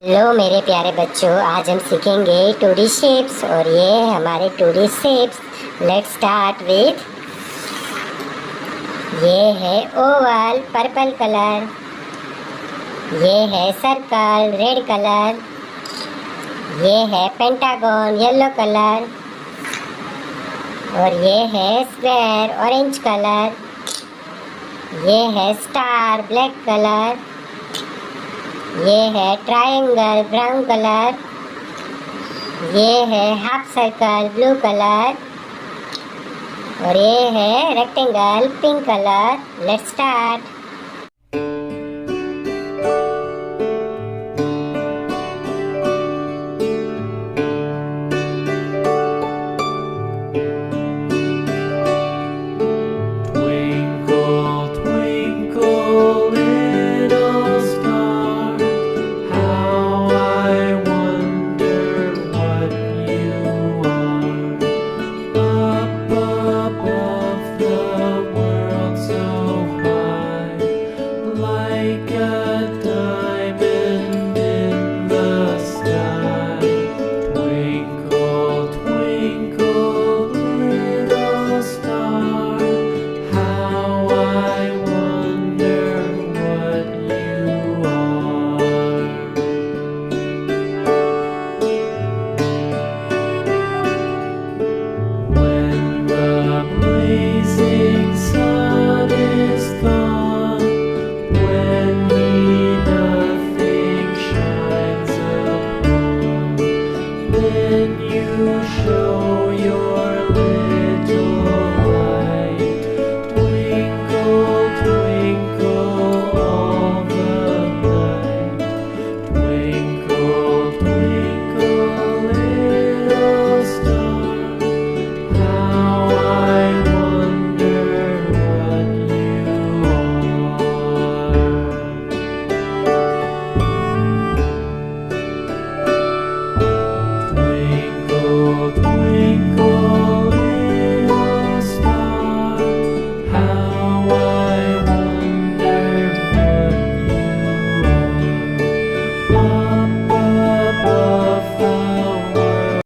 Hello मेरे प्यारे बच्चों, आज हम सीखेंगे 2D शेप्स और ये है हमारे 2D shapes. Let's start with ये है ओवल पर्पल कलर, ये है सर्कल रेड कलर, ये है पेंटागन येलो कलर और ये है स्क्वायर ऑरेंज कलर, ये है स्टार ब्लैक कलर, ये है ट्रायंगल ब्राउन कलर, ये है हाफ सर्कल ब्लू कलर और ये है rectangle pink colour. Let's start.